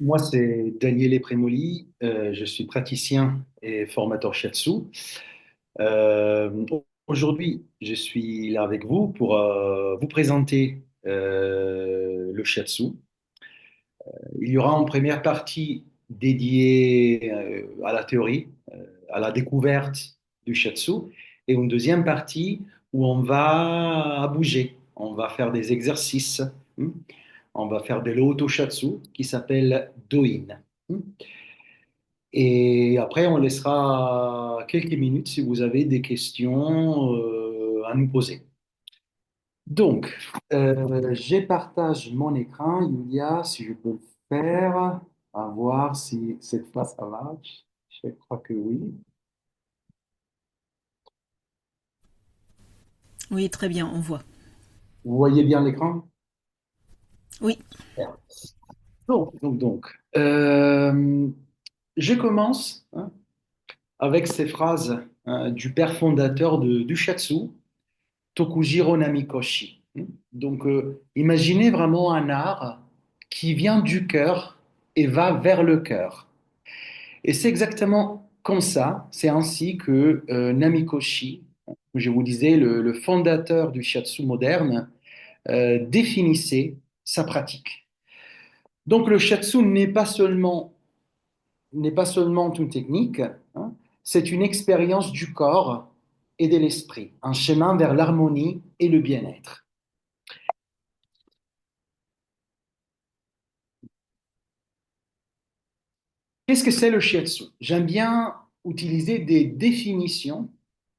Moi, c'est Daniele Premoli. Je suis praticien et formateur shiatsu. Aujourd'hui, je suis là avec vous pour vous présenter le shiatsu. Il y aura une première partie dédiée à la théorie, à la découverte du shiatsu, et une deuxième partie où on va bouger, on va faire des exercices. On va faire de l'auto shiatsu qui s'appelle Doin. Et après, on laissera quelques minutes si vous avez des questions à nous poser. Donc, je partage mon écran, Yulia, si je peux le faire, à voir si cette fois ça marche. Je crois que oui. Oui, très bien, on voit. Vous voyez bien l'écran? Oui, Super. Donc, je commence avec ces phrases du père fondateur du Shatsu, Tokujiro Namikoshi. Donc, imaginez vraiment un art qui vient du cœur et va vers le cœur. Et c'est exactement comme ça, c'est ainsi que Namikoshi, je vous disais, le fondateur du shiatsu moderne, définissait sa pratique. Donc, le shiatsu n'est pas seulement une technique, c'est une expérience du corps et de l'esprit, un chemin vers l'harmonie et le bien-être. Qu'est-ce que c'est le shiatsu? J'aime bien utiliser des définitions.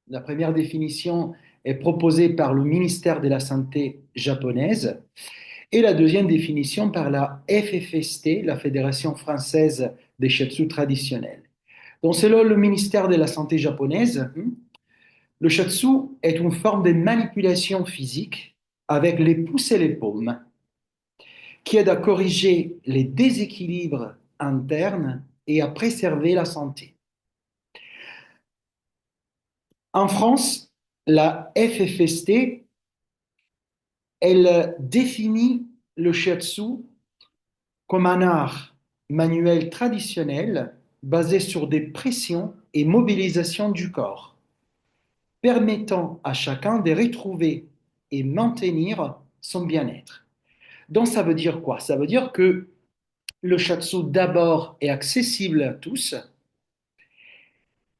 La première définition est proposée par le ministère de la Santé japonaise et la deuxième définition par la FFST, la Fédération française des shiatsu traditionnels. Donc, selon le ministère de la Santé japonaise, le shiatsu est une forme de manipulation physique avec les pouces et les paumes qui aide à corriger les déséquilibres internes et à préserver la santé. En France, la FFST, elle définit le shiatsu comme un art manuel traditionnel basé sur des pressions et mobilisations du corps, permettant à chacun de retrouver et maintenir son bien-être. Donc ça veut dire quoi? Ça veut dire que le shiatsu d'abord est accessible à tous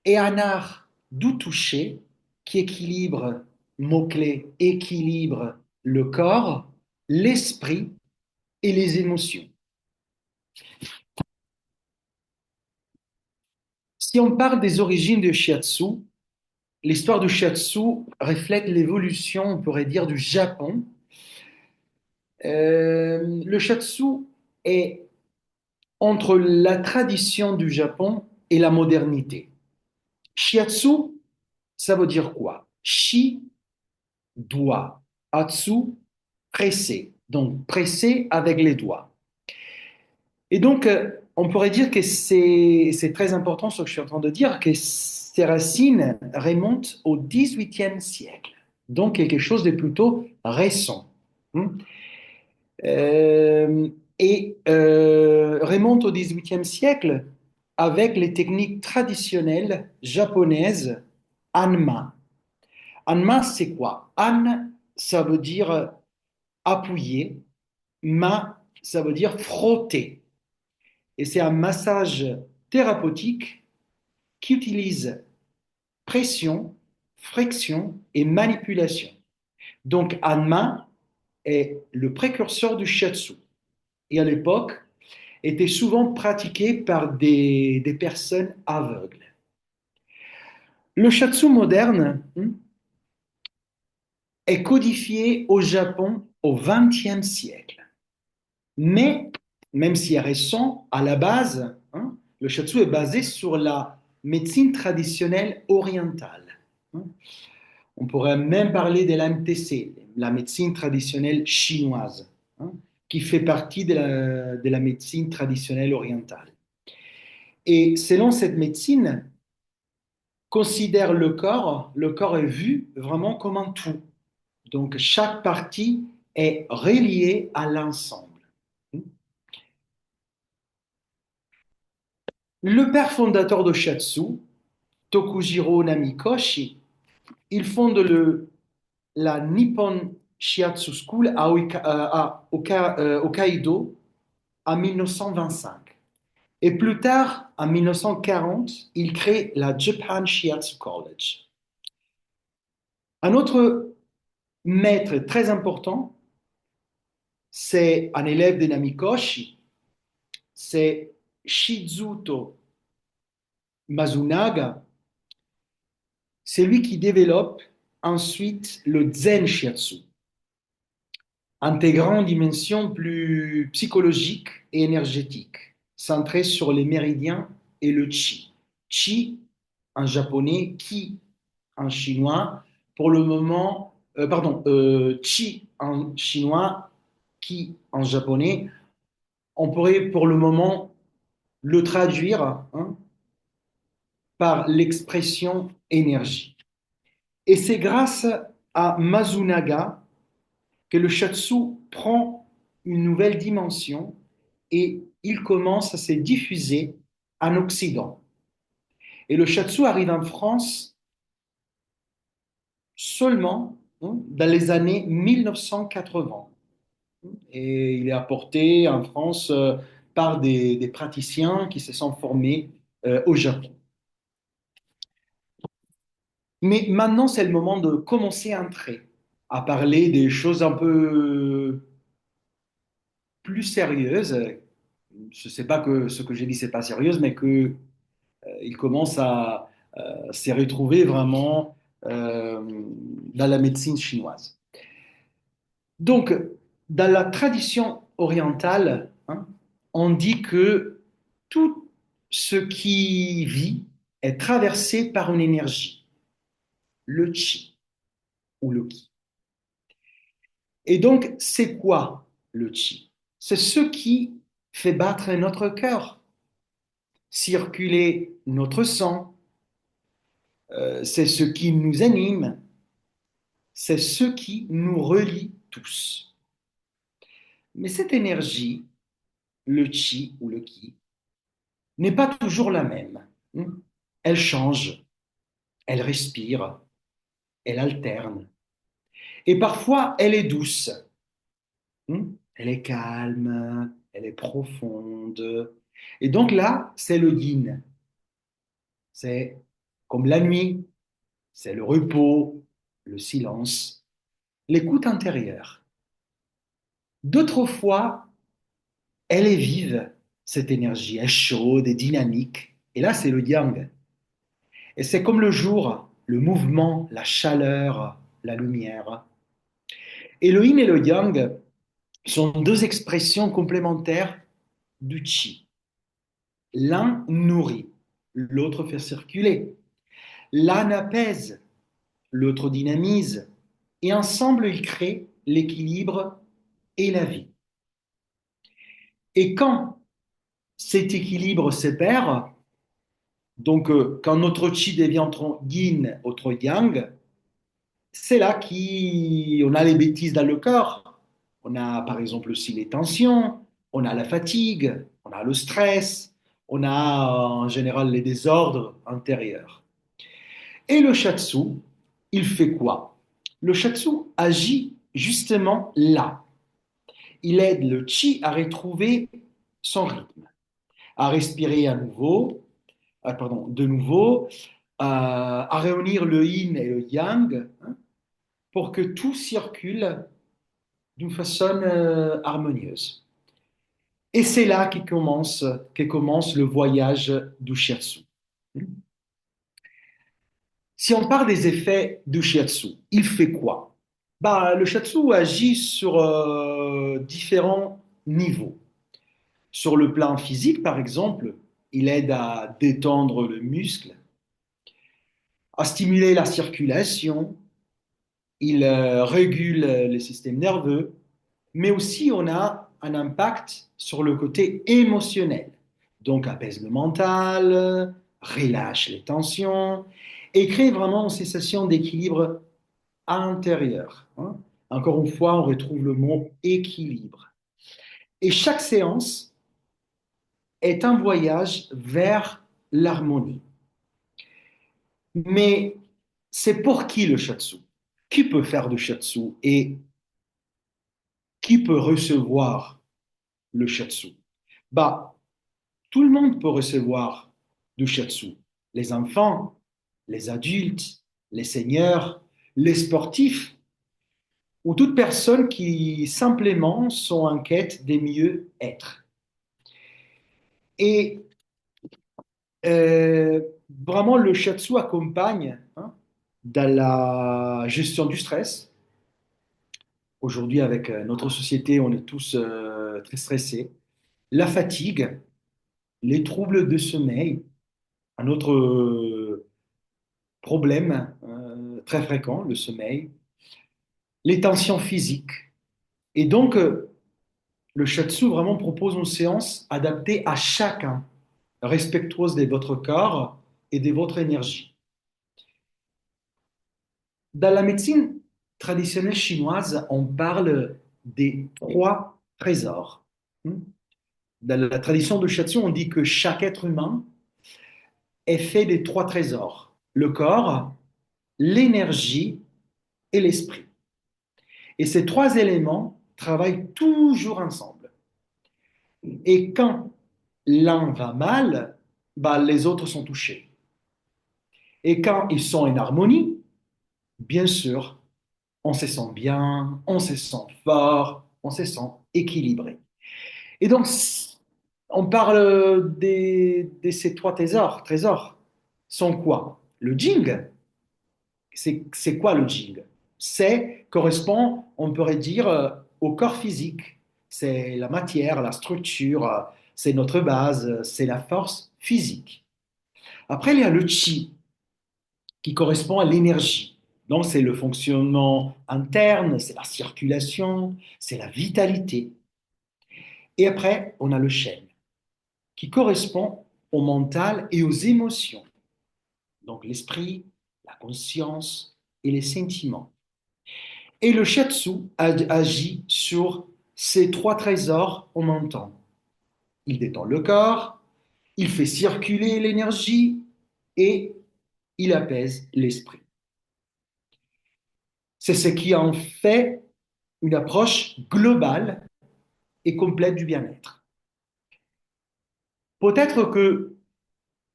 et un art du toucher qui équilibre, mot-clé, équilibre le corps, l'esprit et les émotions. Si on parle des origines du shiatsu, l'histoire du shiatsu reflète l'évolution, on pourrait dire, du Japon. Le shiatsu est entre la tradition du Japon et la modernité. Shiatsu, ça veut dire quoi? Shi, doigt. Atsu, presser. Donc, presser avec les doigts. Et donc, on pourrait dire que c'est très important ce que je suis en train de dire, que ces racines remontent au XVIIIe siècle. Donc, quelque chose de plutôt récent. Hmm. Euh, et remonte au XVIIIe siècle avec les techniques traditionnelles japonaises Anma. Anma, c'est quoi? An, ça veut dire appuyer. Ma, ça veut dire frotter. Et c'est un massage thérapeutique qui utilise pression, friction et manipulation. Donc, Anma est le précurseur du shiatsu. Et à l'époque, était souvent pratiqué par des personnes aveugles. Le shiatsu moderne est codifié au Japon au XXe siècle. Mais, même s'il est récent, à la base, le shiatsu est basé sur la médecine traditionnelle orientale. On pourrait même parler de la MTC, la médecine traditionnelle chinoise, qui fait partie de la médecine traditionnelle orientale. Et selon cette médecine, considère le corps est vu vraiment comme un tout. Donc chaque partie est reliée à l'ensemble. Le père fondateur de Shiatsu, Tokujiro Namikoshi, il fonde la Nippon Shiatsu School à Hokkaido en 1925. Et plus tard, en 1940, il crée la Japan Shiatsu College. Un autre maître très important, c'est un élève de Namikoshi, c'est Shizuto Masunaga. C'est lui qui développe ensuite le Zen Shiatsu, intégrant une dimension plus psychologique et énergétique, centrée sur les méridiens et le Qi. Qi en japonais, Ki en chinois, pour le moment, Qi en chinois, Ki en japonais, on pourrait pour le moment le traduire par l'expression énergie. Et c'est grâce à Masunaga que le shiatsu prend une nouvelle dimension et il commence à se diffuser en Occident. Et le shiatsu arrive en France seulement dans les années 1980. Et il est apporté en France par des praticiens qui se sont formés au Japon. Mais maintenant, c'est le moment de commencer à entrer, à parler des choses un peu plus sérieuses. Je ne sais pas que ce que j'ai dit, c'est pas sérieux, mais que il commence à se retrouver vraiment dans la médecine chinoise. Donc, dans la tradition orientale, on dit que tout ce qui vit est traversé par une énergie, le chi ou le ki. Et donc, c'est quoi le chi? C'est ce qui fait battre notre cœur, circuler notre sang, c'est ce qui nous anime, c'est ce qui nous relie tous. Mais cette énergie, le chi ou le ki, n'est pas toujours la même. Elle change, elle respire, elle alterne. Et parfois, elle est douce, elle est calme, elle est profonde. Et donc là, c'est le yin. C'est comme la nuit, c'est le repos, le silence, l'écoute intérieure. D'autres fois, elle est vive, cette énergie, elle est chaude et dynamique. Et là, c'est le yang. Et c'est comme le jour, le mouvement, la chaleur, la lumière. Et le yin et le yang sont deux expressions complémentaires du chi. L'un nourrit, l'autre fait circuler. L'un apaise, l'autre dynamise. Et ensemble, ils créent l'équilibre et la vie. Et quand cet équilibre se perd, donc quand notre chi devient trop yin, autre yang, c'est là qu'on a les bêtises dans le corps. On a par exemple aussi les tensions, on a la fatigue, on a le stress, on a en général les désordres intérieurs. Et le shiatsu, il fait quoi? Le shiatsu agit justement là. Il aide le chi à retrouver son rythme, à respirer à nouveau, de nouveau, à réunir le yin et le yang, pour que tout circule d'une façon harmonieuse. Et c'est là que commence le voyage du shiatsu. Si on parle des effets du shiatsu, il fait quoi? Bah, le shiatsu agit sur différents niveaux. Sur le plan physique, par exemple, il aide à détendre le muscle, à stimuler la circulation, il régule le système nerveux, mais aussi on a un impact sur le côté émotionnel. Donc apaise le mental, relâche les tensions et crée vraiment une sensation d'équilibre intérieur. Encore une fois, on retrouve le mot équilibre. Et chaque séance est un voyage vers l'harmonie. Mais c'est pour qui le shiatsu? Qui peut faire du shiatsu et qui peut recevoir le shiatsu? Bah, tout le monde peut recevoir du shiatsu. Les enfants, les adultes, les seniors, les sportifs ou toute personne qui simplement sont en quête des mieux-être. Et euh, vraiment, le shiatsu accompagne dans la gestion du stress. Aujourd'hui, avec notre société, on est tous très stressés. La fatigue, les troubles de sommeil, un autre problème très fréquent, le sommeil, les tensions physiques. Et donc, le shiatsu vraiment propose une séance adaptée à chacun, respectueuse de votre corps et de votre énergie. Dans la médecine traditionnelle chinoise, on parle des trois trésors. Dans la tradition de shiatsu, on dit que chaque être humain est fait des trois trésors, le corps, l'énergie et l'esprit. Et ces trois éléments travaillent toujours ensemble. Et quand l'un va mal, bah, les autres sont touchés. Et quand ils sont en harmonie, bien sûr, on se sent bien, on se sent fort, on se sent équilibré. Et donc, on parle de ces trois trésors. Sont quoi? Le Jing. C'est quoi le Jing? C'est correspond, on pourrait dire, au corps physique. C'est la matière, la structure, c'est notre base, c'est la force physique. Après, il y a le Qi, qui correspond à l'énergie. Donc, c'est le fonctionnement interne, c'est la circulation, c'est la vitalité. Et après, on a le Shen, qui correspond au mental et aux émotions. Donc, l'esprit, la conscience et les sentiments. Et le shiatsu agit sur ces trois trésors en même temps. Il détend le corps, il fait circuler l'énergie et il apaise l'esprit. C'est ce qui en fait une approche globale et complète du bien-être. Peut-être que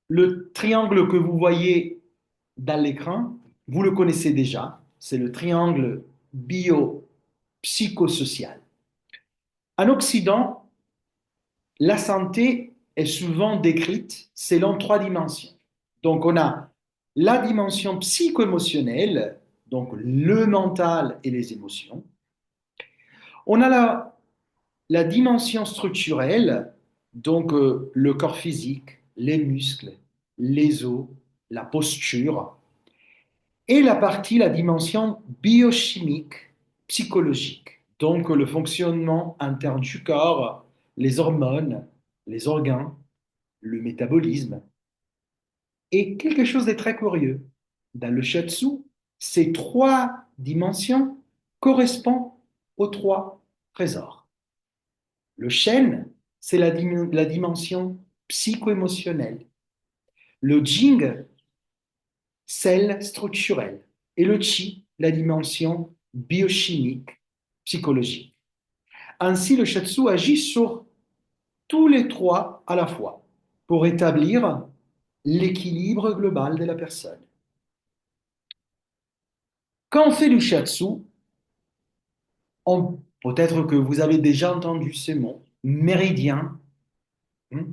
le triangle que vous voyez dans l'écran, vous le connaissez déjà, c'est le triangle bio-psychosocial. En Occident, la santé est souvent décrite selon trois dimensions. Donc, on a la dimension psycho-émotionnelle, donc le mental et les émotions. On a la dimension structurelle, donc le corps physique, les muscles, les os, la posture, et la dimension biochimique, psychologique, donc le fonctionnement interne du corps, les hormones, les organes, le métabolisme. Et quelque chose de très curieux, dans le shiatsu, ces trois dimensions correspondent aux trois trésors. Le shen, c'est la dimension psycho-émotionnelle. Le jing, celle structurelle. Et le qi, la dimension biochimique, psychologique. Ainsi, le shiatsu agit sur tous les trois à la fois pour établir l'équilibre global de la personne. Quand on fait du shiatsu, peut-être que vous avez déjà entendu ce mot, méridien, hein,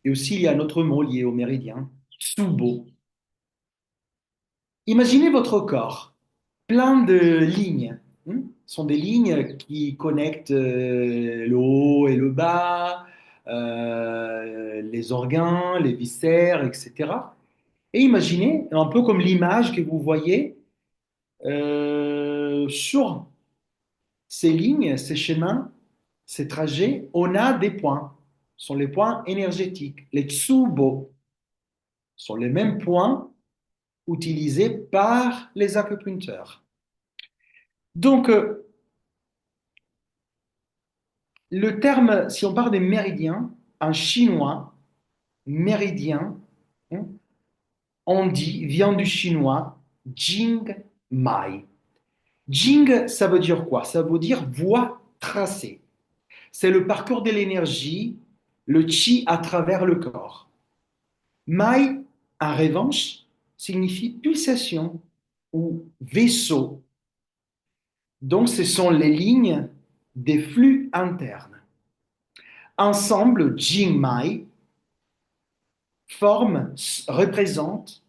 et aussi il y a un autre mot lié au méridien, tsubo. Imaginez votre corps, plein de lignes. Ce sont des lignes qui connectent le haut et le bas, les organes, les viscères, etc. Et imaginez, un peu comme l'image que vous voyez, sur ces lignes, ces chemins, ces trajets, on a des points. Ce sont les points énergétiques. Les tsubo sont les mêmes points utilisés par les acupuncteurs. Donc, le terme, si on parle des méridiens, en chinois, méridien hein, on dit, vient du chinois Jing Mai. Jing, ça veut dire quoi? Ça veut dire voie tracée. C'est le parcours de l'énergie, le chi à travers le corps. Mai, en revanche, signifie pulsation ou vaisseau. Donc, ce sont les lignes des flux internes. Ensemble, Jing Mai forme, représente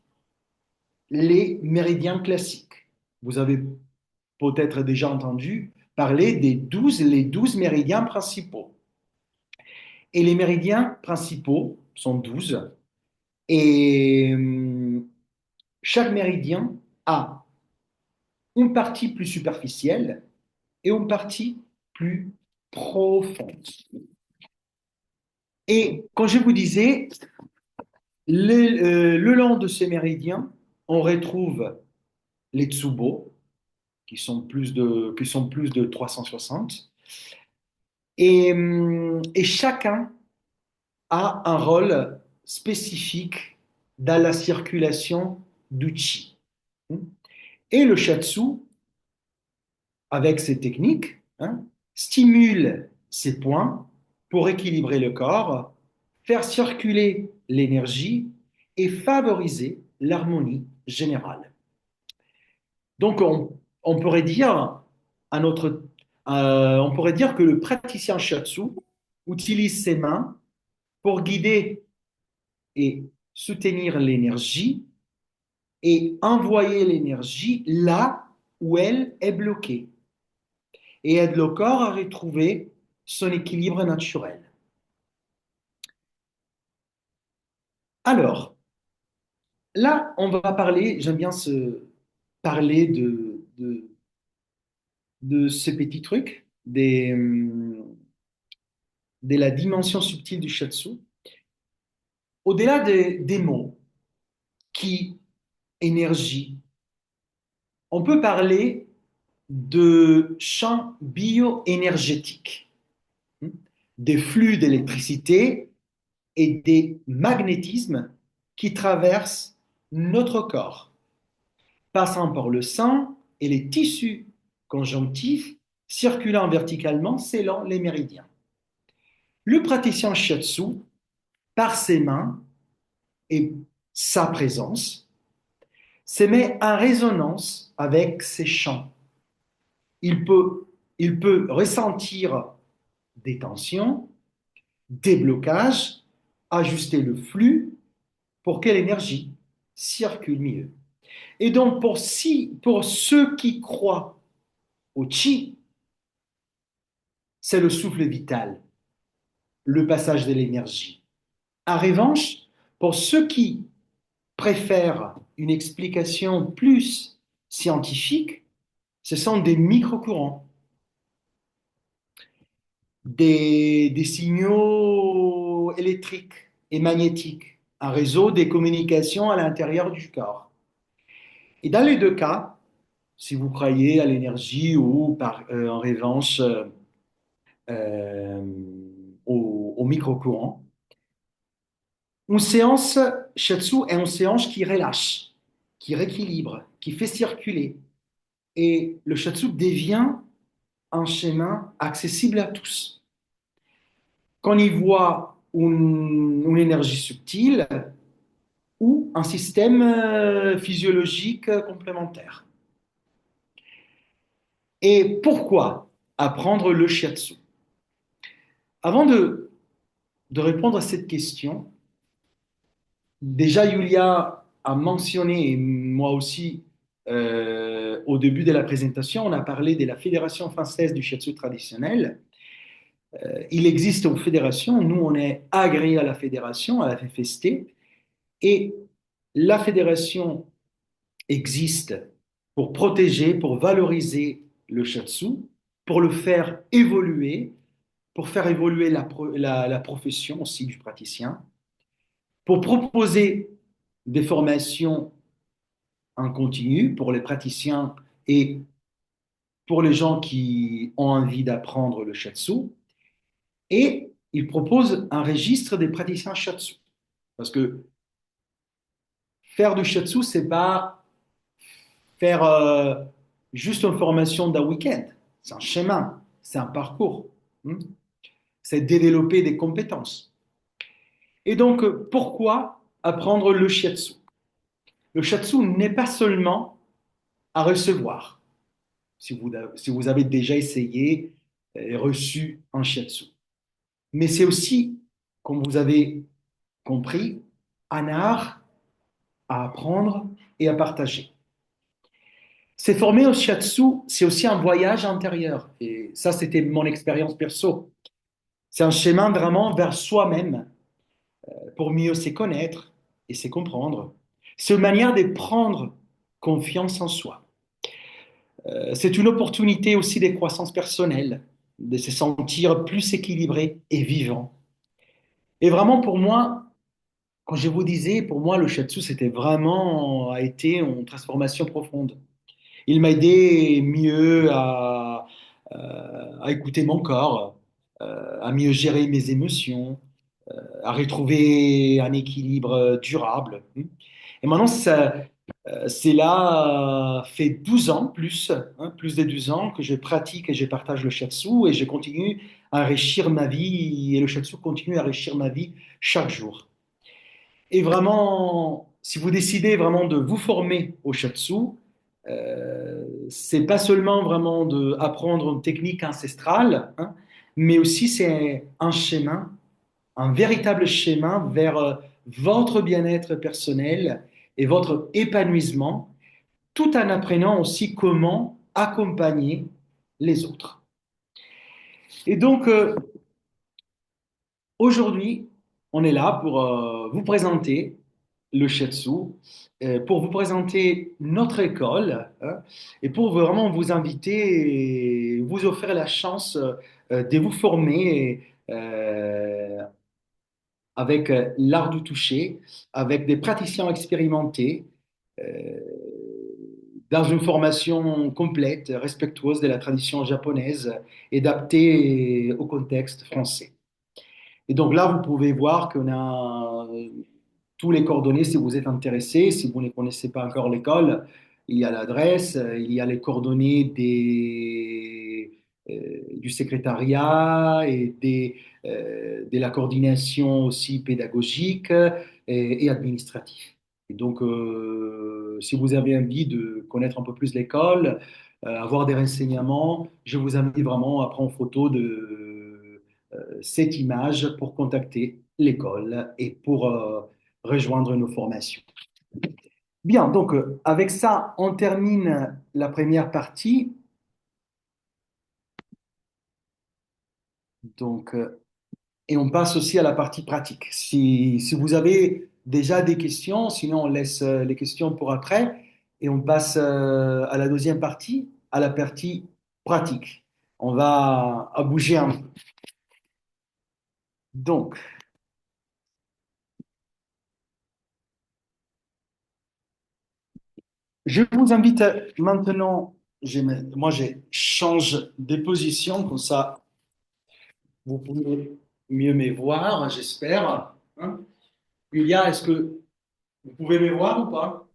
les méridiens classiques. Vous avez peut-être déjà entendu parler les 12 méridiens principaux. Et les méridiens principaux sont 12. Et chaque méridien a une partie plus superficielle et une partie plus profonde. Et quand je vous disais, le long de ces méridiens, on retrouve les tsubo, qui sont plus de 360, et chacun a un rôle spécifique dans la circulation du chi. Et le shiatsu, avec ses techniques, hein, stimule ces points pour équilibrer le corps, faire circuler l'énergie et favoriser l'harmonie générale. Donc, on pourrait dire on pourrait dire que le praticien shiatsu utilise ses mains pour guider et soutenir l'énergie et envoyer l'énergie là où elle est bloquée et aide le corps à retrouver son équilibre naturel. Alors, là, on va parler, j'aime bien parler de ces petits trucs, de la dimension subtile du shiatsu. Au-delà des mots, qui, énergie, on peut parler de champs bioénergétiques, des flux d'électricité et des magnétismes qui traversent notre corps, passant par le sang et les tissus conjonctifs, circulant verticalement selon les méridiens. Le praticien shiatsu, par ses mains et sa présence, se met en résonance avec ces champs. Il peut, il peut ressentir des tensions, des blocages, ajuster le flux pour que l'énergie circule mieux. Et donc, pour ceux qui croient au chi, c'est le souffle vital, le passage de l'énergie. En revanche, pour ceux qui préfèrent une explication plus scientifique, ce sont des microcourants, des signaux électriques et magnétiques, un réseau des communications à l'intérieur du corps. Et dans les deux cas, si vous croyez à l'énergie ou en revanche euh, au micro-courant, une séance shiatsu est une séance qui relâche, qui rééquilibre, qui fait circuler. Et le shiatsu devient un chemin accessible à tous. Qu'on y voit une énergie subtile ou un système physiologique complémentaire. Et pourquoi apprendre le shiatsu? Avant de répondre à cette question, déjà Yulia a mentionné, et moi aussi, au début de la présentation, on a parlé de la Fédération française du shiatsu traditionnel. Il existe une fédération, nous on est agréé à la fédération, à la FFST, et la fédération existe pour protéger, pour valoriser le shiatsu, pour le faire évoluer, pour faire évoluer la profession aussi du praticien, pour proposer des formations en continu pour les praticiens et pour les gens qui ont envie d'apprendre le shiatsu. Et il propose un registre des praticiens shiatsu. Parce que faire du shiatsu, c'est pas faire juste une formation d'un week-end. C'est un chemin, c'est un parcours. Hmm. C'est développer des compétences. Et donc, pourquoi apprendre le shiatsu? Le shiatsu n'est pas seulement à recevoir, si vous avez déjà essayé et reçu un shiatsu, mais c'est aussi, comme vous avez compris, un art à apprendre et à partager. C'est former au shiatsu, c'est aussi un voyage intérieur. Et ça, c'était mon expérience perso. C'est un chemin vraiment vers soi-même pour mieux se connaître et se comprendre. C'est une manière de prendre confiance en soi. C'est une opportunité aussi de croissance personnelle, de se sentir plus équilibré et vivant. Et vraiment, pour moi, quand je vous disais, pour moi, le shiatsu, c'était vraiment, a été une transformation profonde. Il m'a aidé mieux à écouter mon corps, à mieux gérer mes émotions, à retrouver un équilibre durable. Et maintenant, c'est là, fait 12 ans plus, plus de 12 ans que je pratique et je partage le shiatsu et je continue à enrichir ma vie et le shiatsu continue à enrichir ma vie chaque jour. Et vraiment, si vous décidez vraiment de vous former au shiatsu, c'est pas seulement vraiment d'apprendre une technique ancestrale, mais aussi c'est un chemin, un véritable chemin vers votre bien-être personnel et votre épanouissement, tout en apprenant aussi comment accompagner les autres. Et donc, aujourd'hui, on est là pour vous présenter le Shiatsu, pour vous présenter notre école et pour vraiment vous inviter et vous offrir la chance de vous former avec l'art du toucher, avec des praticiens expérimentés, euh, dans une formation complète, respectueuse de la tradition japonaise et adaptée au contexte français. Et donc là, vous pouvez voir qu'on a tous les coordonnées si vous êtes intéressé. Si vous ne connaissez pas encore l'école, il y a l'adresse, il y a les coordonnées du secrétariat et de la coordination aussi pédagogique et administrative. Et donc, si vous avez envie de connaître un peu plus l'école, avoir des renseignements, je vous invite vraiment à prendre photo de cette image pour contacter l'école et pour rejoindre nos formations. Bien, donc avec ça, on termine la première partie. Donc, et on passe aussi à la partie pratique. Si vous avez déjà des questions, sinon on laisse les questions pour après et on passe à la deuxième partie, à la partie pratique. On va à bouger un peu. Donc, je vous invite maintenant, moi je change de position, comme ça vous pouvez mieux me voir, j'espère. Hein. Julia, est-ce que vous pouvez me voir ou pas?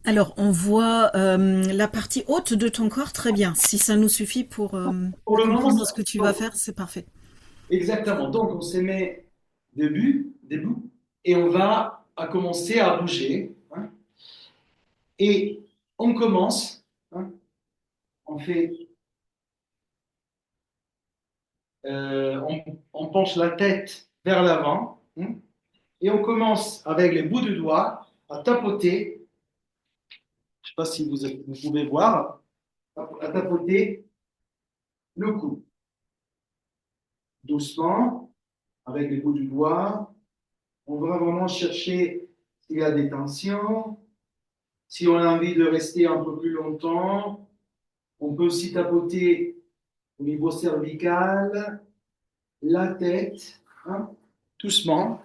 Alors, on voit la partie haute de ton corps très bien. Si ça nous suffit pour Pour le moment, comprendre ça. ce que tu vas Donc, faire, c'est parfait. exactement. Donc, on se met debout, et on va à commencer à bouger. Hein. Et on commence, hein, on fait, on penche la tête vers l'avant. Hein. Et on commence avec les bouts de doigts à tapoter, je ne sais pas si vous pouvez voir, à tapoter le cou. Doucement, avec les bouts du doigt. On va vraiment chercher s'il y a des tensions. Si on a envie de rester un peu plus longtemps, on peut aussi tapoter au niveau cervical, la tête, hein, doucement,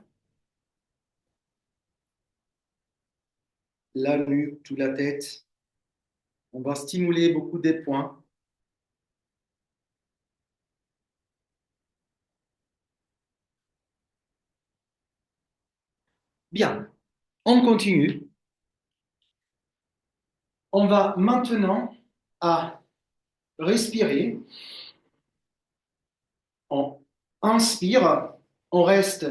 la nuque, toute la tête. On va stimuler beaucoup des points. Bien, on continue. On va maintenant à respirer. On inspire, on reste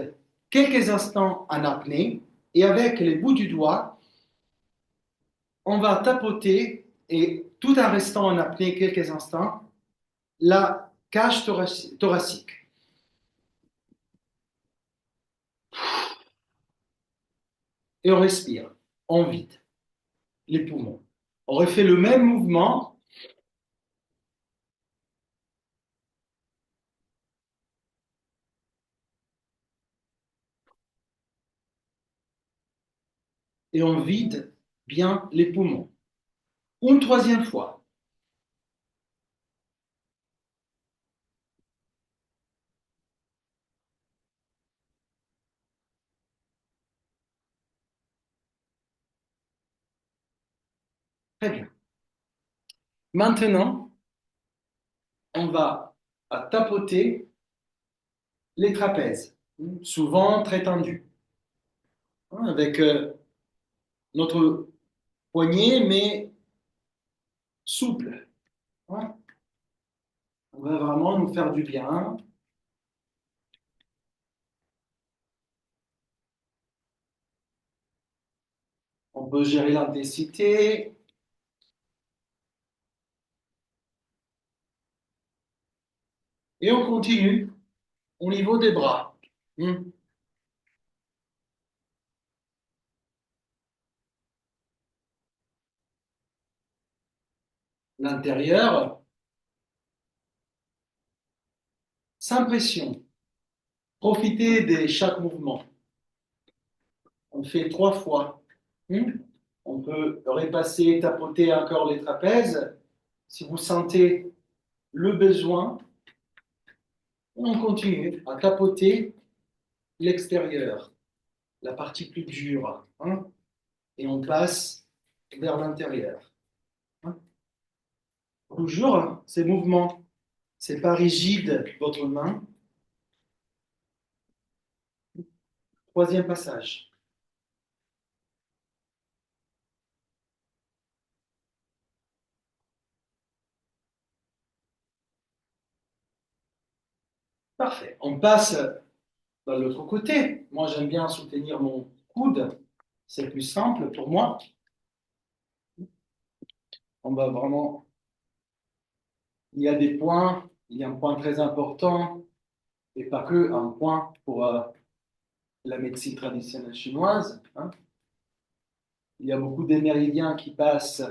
quelques instants en apnée et avec les bouts du doigt, on va tapoter et tout en restant en apnée quelques instants, la cage thoracique. Et on respire, on vide les poumons. On refait le même mouvement et on vide bien les poumons. Une troisième fois. Très bien. Maintenant, on va tapoter les trapèzes, souvent très tendus, avec notre poignet, mais souple. Hein. On va vraiment nous faire du bien. On peut gérer l'intensité. Et on continue au niveau des bras. Hmm. L'intérieur, sans pression. Profitez de chaque mouvement. On fait 3 fois. Hmm. On peut repasser, tapoter encore les trapèzes. Si vous sentez le besoin, on continue à tapoter l'extérieur, la partie plus dure. Hein, et on passe vers l'intérieur. Hein. Toujours ces mouvements, c'est pas rigide votre main. Troisième passage. Parfait. On passe de l'autre côté. Moi, j'aime bien soutenir mon coude. C'est plus simple pour moi. On va vraiment. Il y a des points. Il y a un point très important et pas que un point pour la médecine traditionnelle chinoise. Hein. Il y a beaucoup de méridiens qui passent.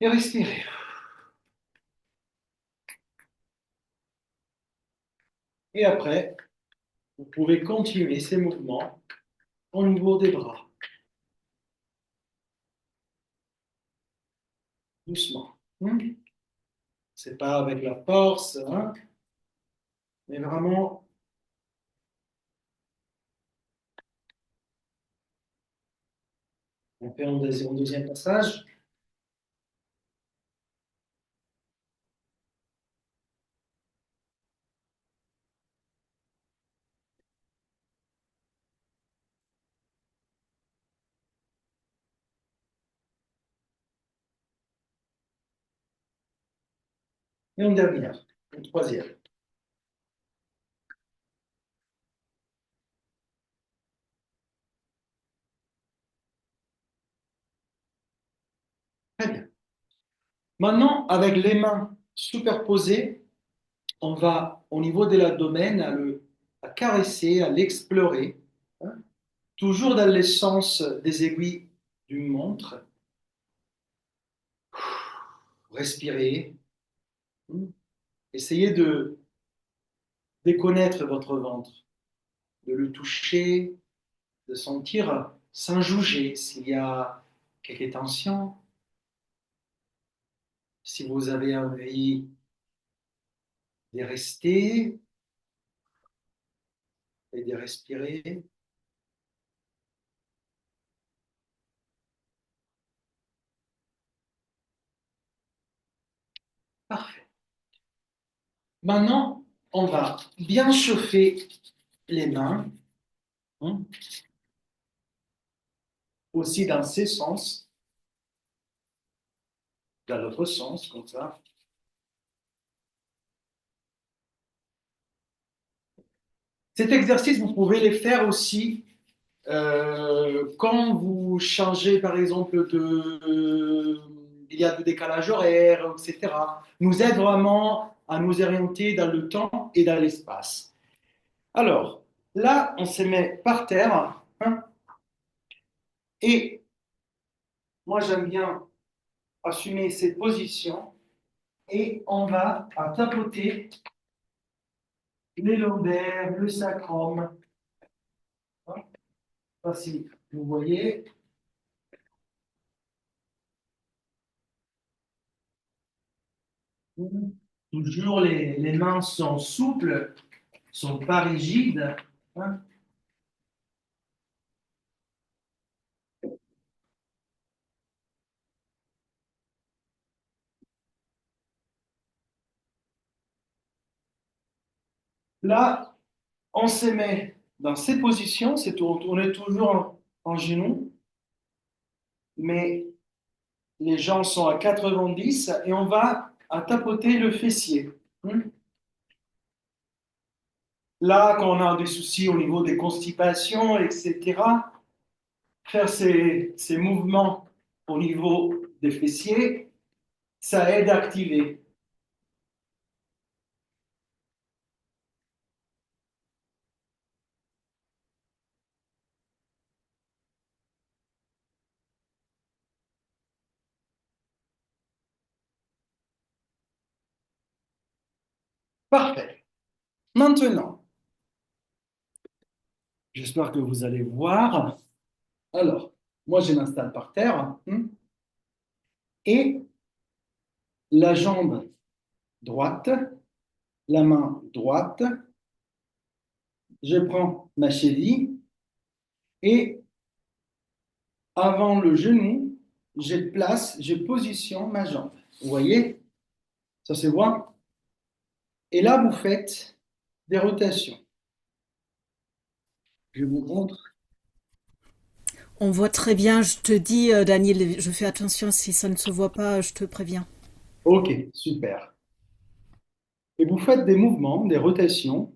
Et respirez. Et après, vous pouvez continuer ces mouvements au niveau des bras, doucement. C'est pas avec la force, hein, mais vraiment. On fait un deuxième passage. Et une dernière, une troisième. Très bien. Maintenant, avec les mains superposées, on va au niveau de l'abdomen à caresser, à l'explorer, hein, toujours dans le sens des aiguilles d'une montre. Respirez. Essayez de déconnaître votre ventre, de le toucher, de sentir sans juger s'il y a quelques tensions, si vous avez envie de rester et de respirer. Parfait. Maintenant, on va bien chauffer les mains. Hein. aussi dans ces sens, dans l'autre sens, comme ça. Cet exercice, vous pouvez le faire aussi quand vous changez, par exemple, il y a du décalage horaire, etc. Nous aide vraiment à nous orienter dans le temps et dans l'espace. Alors, là, on se met par terre, hein, et moi, j'aime bien assumer cette position et on va à tapoter les lombaires, le sacrum. Hein, ça, si vous voyez, toujours les mains sont souples, sont pas rigides. Hein. Là, on se met dans ces positions, on est toujours en genoux, mais les jambes sont à 90 et on va à tapoter le fessier. Hein. Là, quand on a des soucis au niveau des constipations, etc., faire ces mouvements au niveau des fessiers, ça aide à activer. Parfait. Maintenant, j'espère que vous allez voir. Alors, moi, je m'installe par terre et la jambe droite, la main droite, je prends ma cheville et avant le genou, je positionne ma jambe. Vous voyez? Ça se voit? Et là, vous faites des rotations. Je vous montre. On voit très bien, je te dis, Daniel, je fais attention si ça ne se voit pas, je te préviens. OK, super. Et vous faites des mouvements, des rotations.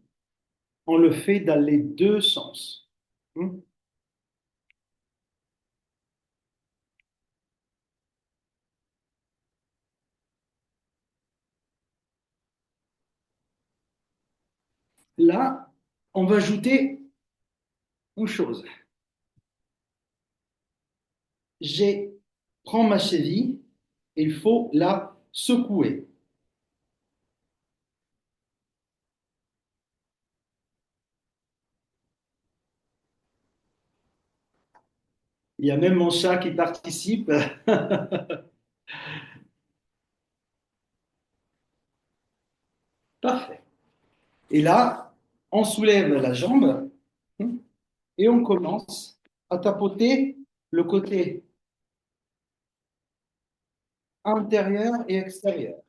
On le fait dans les deux sens. Hmm. Là, on va ajouter une chose. Je prends ma cheville, il faut la secouer. Il y a même mon chat qui participe. Parfait. Et là, on soulève la jambe et on commence à tapoter le côté intérieur et extérieur.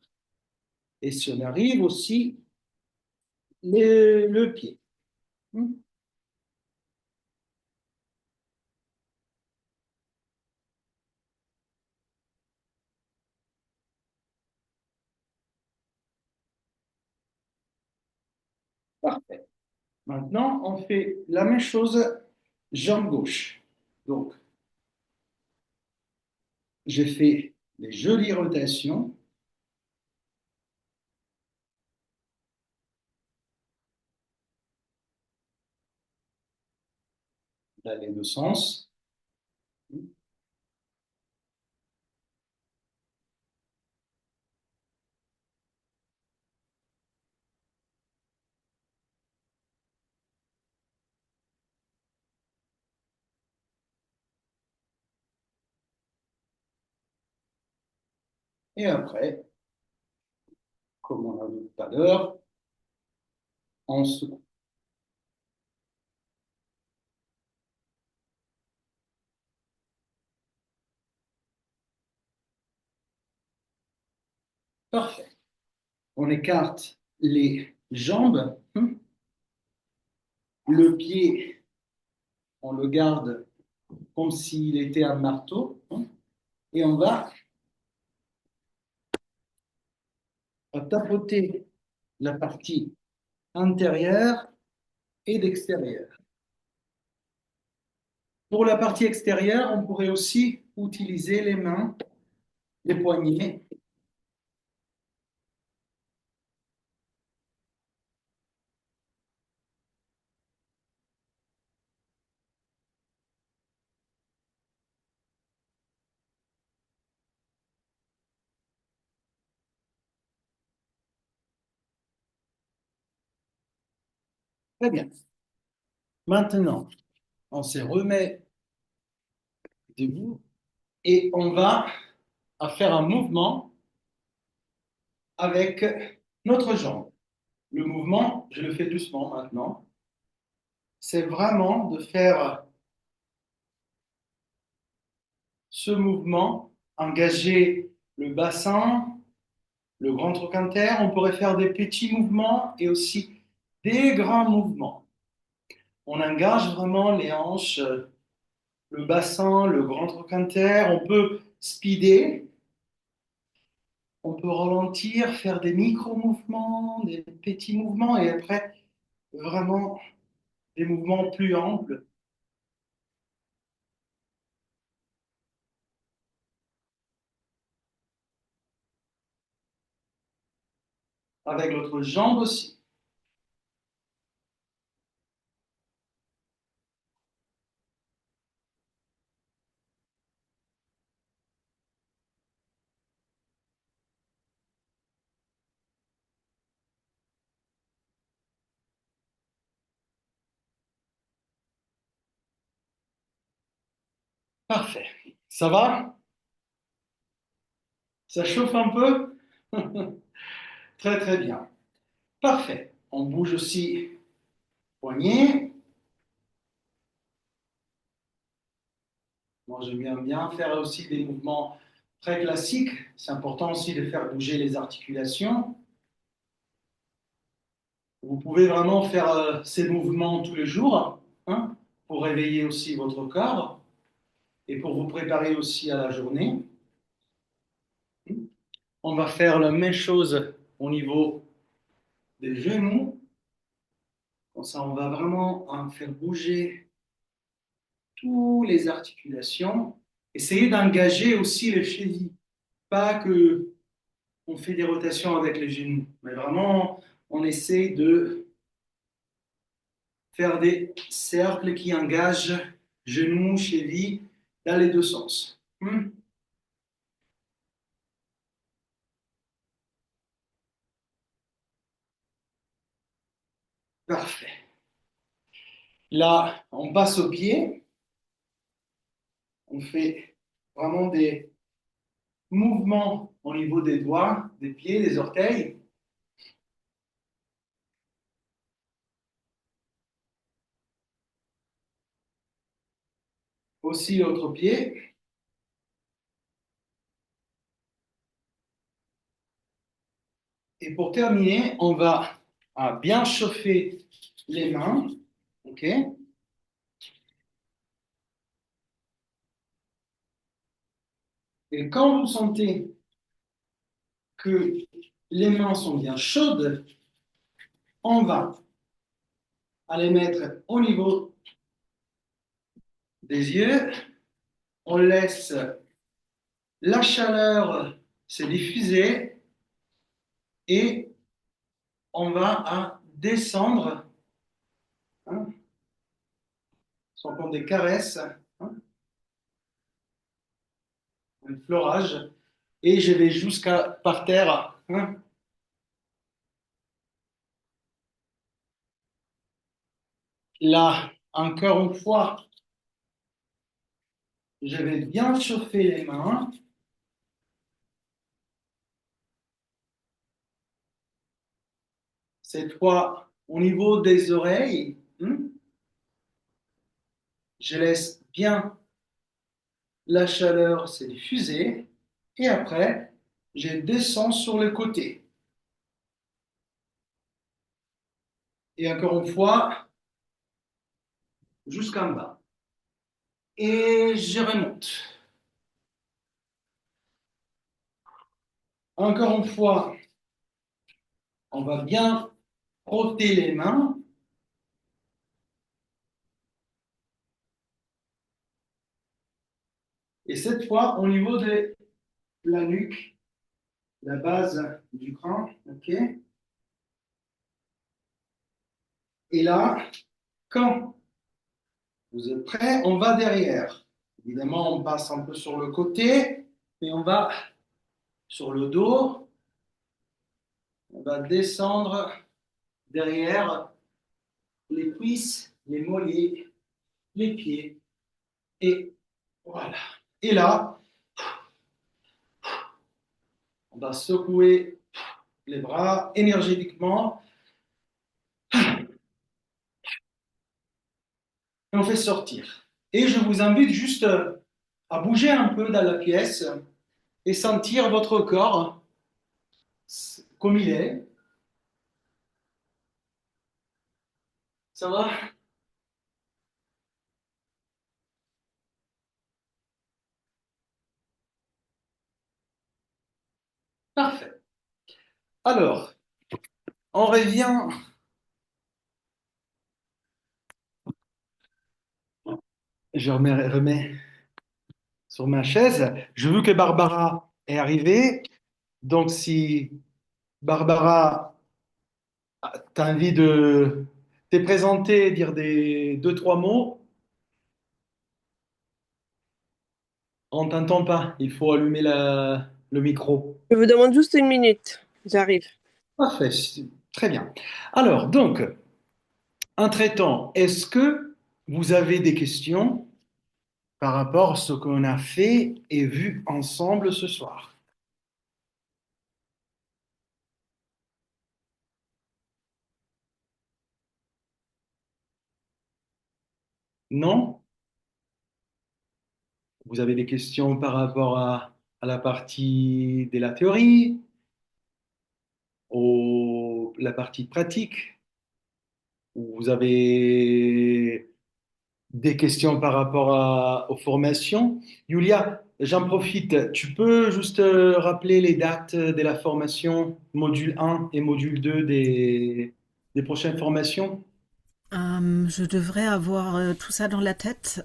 Et si on arrive aussi, le pied. Parfait. Maintenant, on fait la même chose, jambe gauche. Donc, je fais les jolies rotations dans les deux sens. Et après, comme on a vu tout à l'heure, on secoue. Parfait. On écarte les jambes. Le pied, on le garde comme s'il était un marteau, hein, et on va tapoter la partie intérieure et d'extérieur. Pour la partie extérieure, on pourrait aussi utiliser les mains, les poignets. Très bien. Maintenant, on se remet debout et on va faire un mouvement avec notre jambe. Le mouvement, je le fais doucement maintenant, c'est vraiment de faire ce mouvement, engager le bassin, le grand trochanter. On pourrait faire des petits mouvements et aussi des grands mouvements. On engage vraiment les hanches, le bassin, le grand trochanter. On peut speeder, on peut ralentir, faire des micro-mouvements, des petits mouvements et après vraiment des mouvements plus amples avec l'autre jambe aussi. Parfait. Ça va? Ça chauffe un peu? Très très bien. Parfait. On bouge aussi poignet. Moi, j'aime bien faire aussi des mouvements très classiques. C'est important aussi de faire bouger les articulations. Vous pouvez vraiment faire ces mouvements tous les jours, hein, pour réveiller aussi votre corps et pour vous préparer aussi à la journée. On va faire la même chose au niveau des genoux. Comme ça, on va vraiment faire bouger toutes les articulations. Essayez d'engager aussi les chevilles. Pas que on fait des rotations avec les genoux, mais vraiment, on essaie de faire des cercles qui engagent genoux, chevilles, dans les deux sens. Parfait. Là, on passe au pied. On fait vraiment des mouvements au niveau des doigts, des pieds, des orteils. Aussi l'autre pied. Et pour terminer, on va bien chauffer les mains. OK? Et quand vous sentez que les mains sont bien chaudes, on va les mettre au niveau des yeux. On laisse la chaleur se diffuser et on va descendre, hein, sans prendre des caresses, hein, un fleurage, et je vais jusqu'à par terre. Hein. Là, encore une fois, je vais bien chauffer les mains. Cette fois, au niveau des oreilles, hein, je laisse bien la chaleur se diffuser et après, je descends sur le côté. Et encore une fois, jusqu'en bas. Et je remonte. Encore une fois, on va bien frotter les mains. Et cette fois, au niveau de la nuque, la base du crâne, ok. Et là, quand vous êtes prêts, on va derrière. Évidemment, on passe un peu sur le côté et on va sur le dos. On va descendre derrière les cuisses, les mollets, les pieds. Et voilà. Et là, on va secouer les bras énergétiquement et on fait sortir. Et je vous invite juste à bouger un peu dans la pièce et sentir votre corps comme il est. Ça va? Parfait. Alors, on revient. Je remets sur ma chaise. Je veux que Barbara est arrivée. Donc, si Barbara, tu as envie de te présenter, dire des deux, trois mots, on t'entend pas. Il faut allumer le micro. Je vous demande juste une minute. J'arrive. Parfait. Très bien. Alors, donc, entre-temps, est-ce que vous avez des questions par rapport à ce qu'on a fait et vu ensemble ce soir? Non? Vous avez des questions par rapport à la partie de la théorie, la partie pratique? Ou vous avez des questions par rapport aux formations? Julia, j'en profite. Tu peux juste rappeler les dates de la formation module 1 et module 2 des prochaines formations? Je devrais avoir tout ça dans la tête.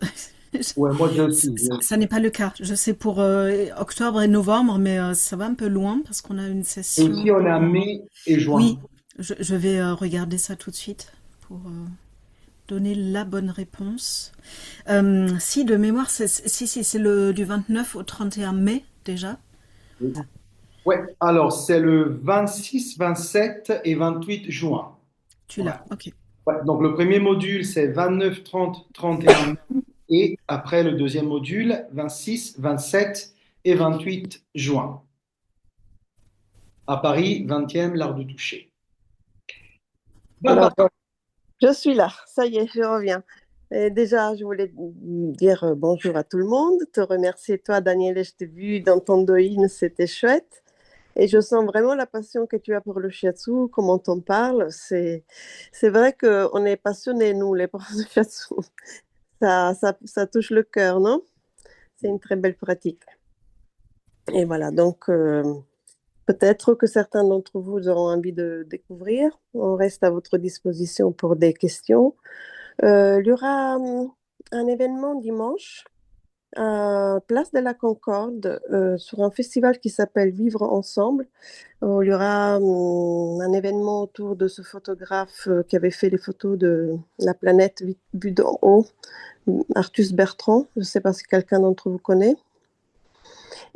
Ouais, moi je aussi. Ça n'est pas le cas. Je sais pour octobre et novembre, mais ça va un peu loin parce qu'on a une Et aussi, session on a en... mai et juin. Oui, je vais regarder ça tout de suite pour donner la bonne réponse. Si, de mémoire, si, c'est du 29 au 31 mai déjà. Ouais, alors c'est le 26, 27 et 28 juin. Tu Ouais. l'as, ok. Ouais, donc le premier module, c'est 29, 30, 31 et après le deuxième module, 26, 27 et 28 juin. À Paris, 20e, l'art du toucher. Alors, Barbara, je suis là. Ça y est, je reviens. Et déjà, je voulais dire bonjour à tout le monde, te remercier, toi, Daniel, je t'ai vu dans ton doïne, c'était chouette. Et je sens vraiment la passion que tu as pour le shiatsu, comment t'en parles. C'est vrai qu'on est passionnés, nous, les profs de shiatsu. Ça touche le cœur, non? C'est une très belle pratique. Et voilà, donc peut-être que certains d'entre vous auront envie de découvrir. On reste à votre disposition pour des questions. Il y aura un événement dimanche à Place de la Concorde sur un festival qui s'appelle Vivre ensemble. Il y aura un événement autour de ce photographe qui avait fait les photos de la planète vue d'en haut, Artus Bertrand. Je ne sais pas si quelqu'un d'entre vous connaît.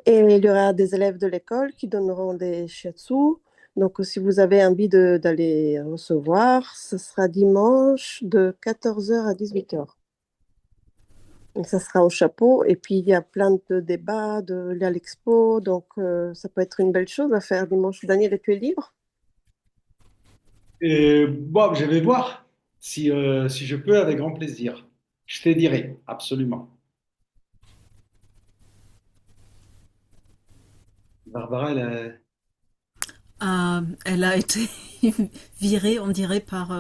Et il y aura des élèves de l'école qui donneront des shiatsu. Donc, si vous avez envie d'aller recevoir, ce sera dimanche de 14h à 18h. Donc, ça sera au chapeau. Et puis, il y a plein de débats à l'expo. Donc, ça peut être une belle chose à faire dimanche. Daniel, tu es libre? bon, je vais voir si je peux avec grand plaisir. Je te dirai, absolument. Barbara, Elle a été virée, on dirait, par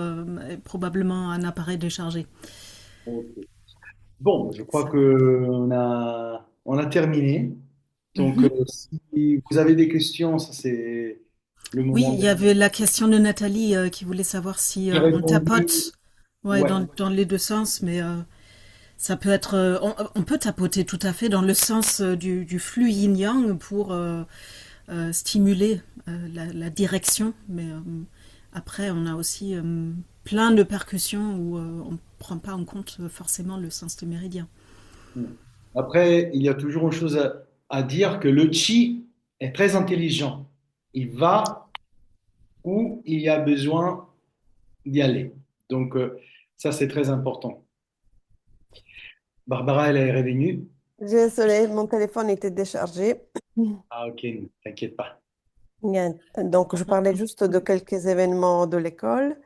probablement un appareil déchargé. ok. Bon, je crois Ça. que on a terminé. Donc, Mhm. si vous avez des questions, ça c'est le Oui, moment il de... y avait la question de Nathalie qui voulait savoir si J'ai on répondu, tapote, ouais, ouais. dans les deux sens, mais ça peut être, on peut tapoter tout à fait dans le sens du flux yin-yang pour stimuler la direction, mais après on a aussi plein de percussions où on ne prend pas en compte forcément le sens des méridiens. Après, il y a toujours une chose à dire que le chi est très intelligent. Il va où il y a besoin d'y aller. Donc, ça, c'est très important. Barbara, elle est revenue. Désolée, mon téléphone était déchargé. Ah, ok, t'inquiète pas. Bien. Donc, je parlais juste de quelques événements de l'école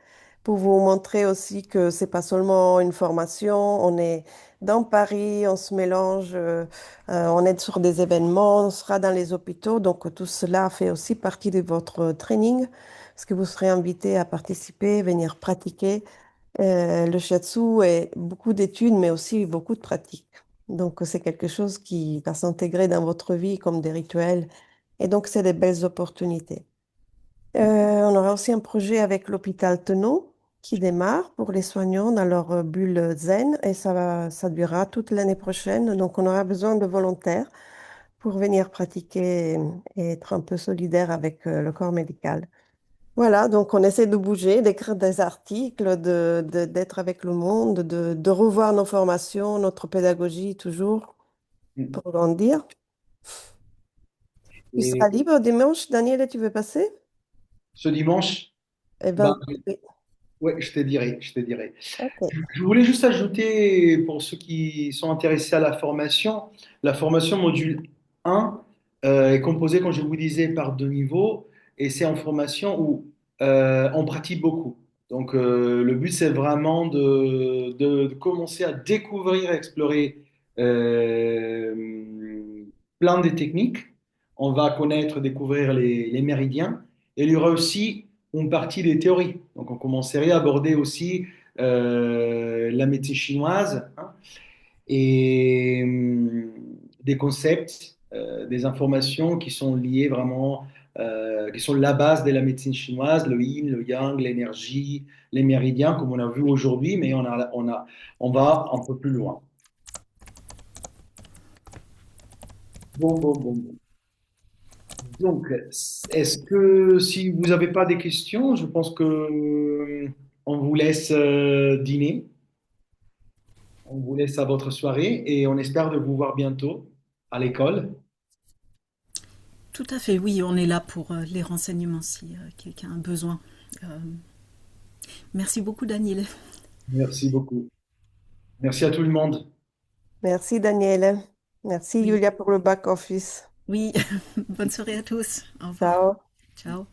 pour vous montrer aussi que c'est pas seulement une formation. On est dans Paris, on se mélange, on est sur des événements, on sera dans les hôpitaux. Donc, tout cela fait aussi partie de votre training, parce que vous serez invité à participer, venir pratiquer. Le shiatsu est beaucoup d'études, mais aussi beaucoup de pratiques. Donc, c'est quelque chose qui va s'intégrer dans votre vie comme des rituels. Et donc, c'est des belles opportunités. On aura aussi un projet avec l'hôpital Tenon qui démarre pour les soignants dans leur bulle zen et ça durera toute l'année prochaine. Donc, on aura besoin de volontaires pour venir pratiquer et être un peu solidaire avec le corps médical. Voilà, donc on essaie de bouger, d'écrire des articles, d'être avec le monde, de revoir nos formations, notre pédagogie toujours pour grandir. Tu Et seras libre dimanche, Daniel, et tu veux passer? ce dimanche, Eh bah, ben, oui. ouais, je te dirai, je te dirai. Ok. Je voulais juste ajouter, pour ceux qui sont intéressés à la formation module 1 est composée, comme je vous disais, par deux niveaux, et c'est en formation où on pratique beaucoup. Donc, le but, c'est vraiment de commencer à découvrir, explorer plein de techniques. On va connaître, découvrir les méridiens, et il y aura aussi une partie des théories. Donc, on commencerait à aborder aussi la médecine chinoise, hein, et des concepts, des informations qui sont liées vraiment, qui sont la base de la médecine chinoise, le yin, le yang, l'énergie, les méridiens, comme on a vu aujourd'hui, mais on va un peu plus loin. Bon, bon, bon, bon. Donc, est-ce que si vous n'avez pas des questions, je pense que on vous laisse dîner. On vous laisse à votre soirée et on espère de vous voir bientôt à l'école. Tout à fait, oui, on est là pour les renseignements si quelqu'un a besoin. Euh, Merci beaucoup, Daniel. Merci beaucoup. Merci à tout le monde. Merci, Daniel. Merci, Oui, Julia, pour le back-office. oui, bonne soirée à tous. Au revoir. Ciao. Ciao.